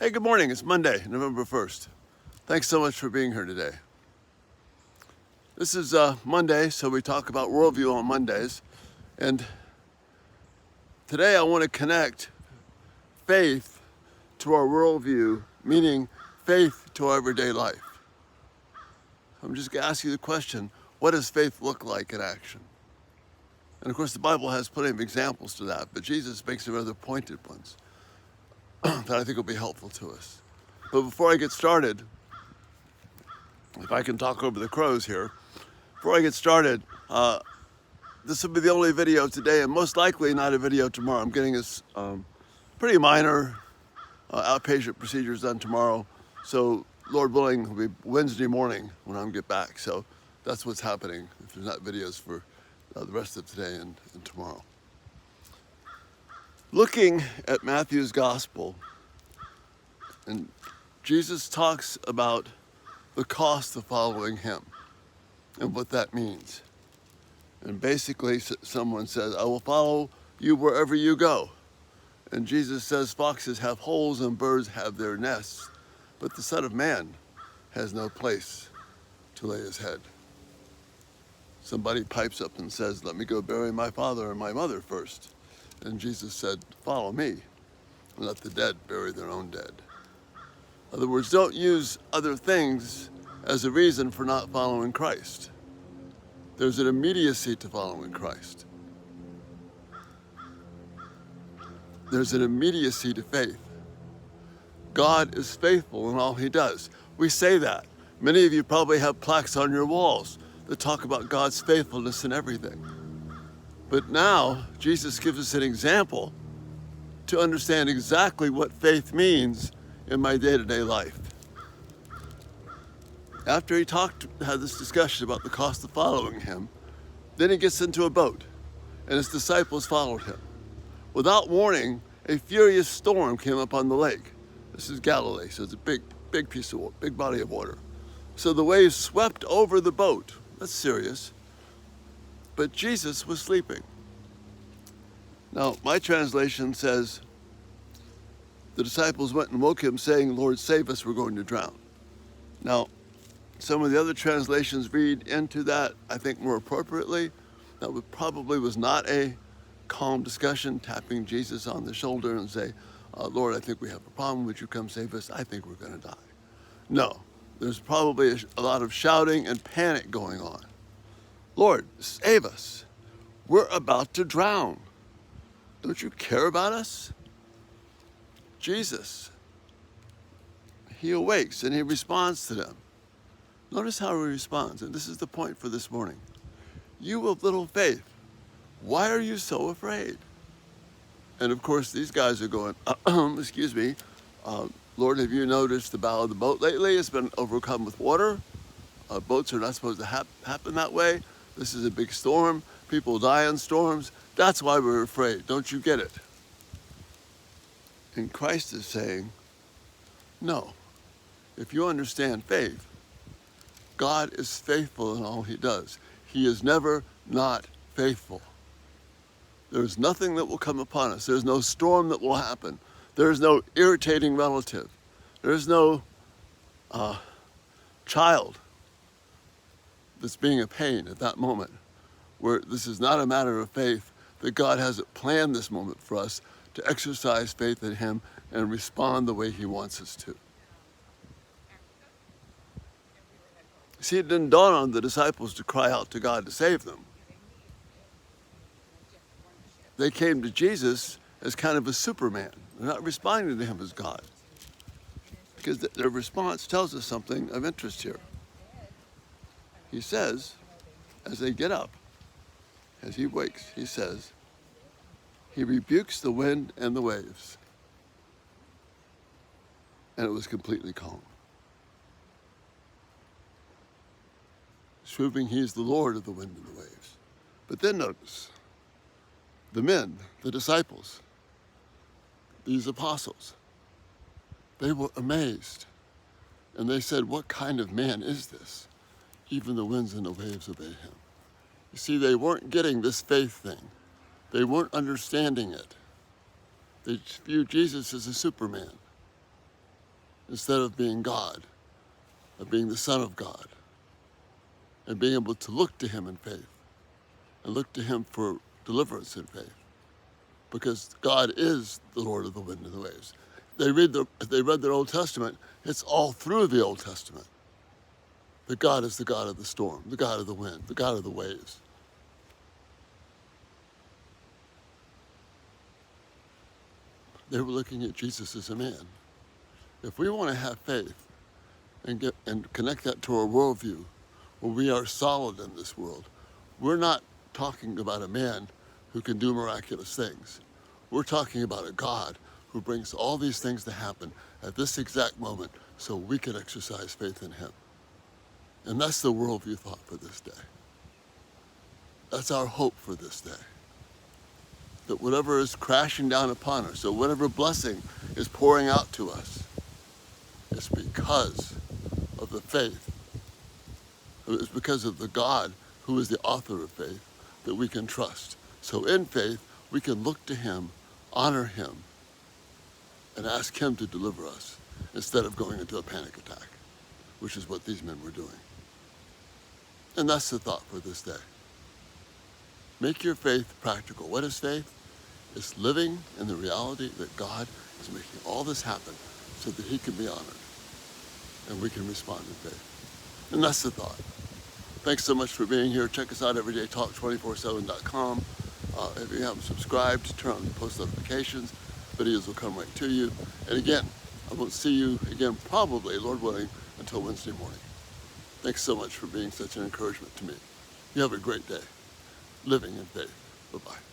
Hey, good morning. It's Monday, November 1st. Thanks so much for being here today. This is Monday, so we talk about worldview on Mondays. And today I want to connect faith to our worldview, meaning faith to our everyday life. I'm just going to ask you the question, what does faith look like in action? And of course, the Bible has plenty of examples to that, but Jesus makes some rather pointed ones that I think will be helpful to us. But before I get started, if I can talk over the crows here, before I get started, this will be the only video today and most likely not a video tomorrow. I'm getting this pretty minor outpatient procedures done tomorrow. So Lord willing, it'll be Wednesday morning when I get back. So that's what's happening if there's not videos for the rest of today and tomorrow. Looking at Matthew's gospel, and Jesus talks about the cost of following him and what that means. And basically someone says, I will follow you wherever you go. And Jesus says, foxes have holes and birds have their nests, but the Son of Man has no place to lay his head. Somebody pipes up and says, let me go bury my father and my mother first. And Jesus said, follow me and let the dead bury their own dead. In other words, don't use other things as a reason for not following Christ. There's an immediacy to following Christ. There's an immediacy to faith. God is faithful in all he does. We say that. Many of you probably have plaques on your walls that talk about God's faithfulness in everything. But now, Jesus gives us an example to understand exactly what faith means in my day-to-day life. After he had this discussion about the cost of following him, then he gets into a boat, and his disciples followed him. Without warning, a furious storm came up on the lake. This is Galilee, so it's a big body of water. So the waves swept over the boat. That's serious. But Jesus was sleeping. Now, my translation says, the disciples went and woke him, saying, Lord, save us, we're going to drown. Now, some of the other translations read into that, I think, more appropriately. That probably was not a calm discussion, tapping Jesus on the shoulder and say, Lord, I think we have a problem. Would you come save us? I think we're going to die. No, there's probably a lot of shouting and panic going on. Lord, save us. We're about to drown. Don't you care about us? Jesus, he awakes and he responds to them. Notice how he responds, and this is the point for this morning. You of little faith, why are you so afraid? And of course, these guys are going, excuse me, Lord, have you noticed the bow of the boat lately? It's been overcome with water. Boats are not supposed to happen that way. This is a big storm. People die in storms. That's why we're afraid. Don't you get it? And Christ is saying, no. If you understand faith, God is faithful in all he does. He is never not faithful. There's nothing that will come upon us. There's no storm that will happen. There's no irritating relative. There's no child that's being a pain at that moment, where this is not a matter of faith, that God hasn't planned this moment for us to exercise faith in him and respond the way he wants us to. See, it didn't dawn on the disciples to cry out to God to save them. They came to Jesus as kind of a Superman. They're not responding to him as God. Because their response tells us something of interest here. He says, as they get up, as he wakes, he says, he rebukes the wind and the waves. And it was completely calm. Proving he is the Lord of the wind and the waves. But then notice, the men, the disciples, these apostles, they were amazed. And they said, what kind of man is this? Even the winds and the waves obey him. You see, they weren't getting this faith thing. They weren't understanding it. They viewed Jesus as a Superman. instead of being God, of being the Son of God, and being able to look to him in faith and look to him for deliverance in faith. Because God is the Lord of the wind and the waves. If they read their Old Testament, it's all through the Old Testament that God is the God of the storm, the God of the wind, the God of the waves. They were looking at Jesus as a man. If we want to have faith and connect that to our worldview, where we are solid in this world, we're not talking about a man who can do miraculous things. We're talking about a God who brings all these things to happen at this exact moment so we can exercise faith in him. And that's the worldview thought for this day. That's our hope for this day. That whatever is crashing down upon us, or whatever blessing is pouring out to us, it's because of the faith. It's because of the God who is the author of faith that we can trust. So in faith, we can look to him, honor him, and ask him to deliver us instead of going into a panic attack, which is what these men were doing. And that's the thought for this day. Make your faith practical. What is faith? It's living in the reality that God is making all this happen so that he can be honored and we can respond in faith. And that's the thought. Thanks so much for being here. Check us out everydaytalk247.com. If you haven't subscribed, turn on the post notifications. Videos will come right to you. And again, I won't see you again probably, Lord willing, until Wednesday morning. Thanks so much for being such an encouragement to me. You have a great day. Living in faith. Bye-bye.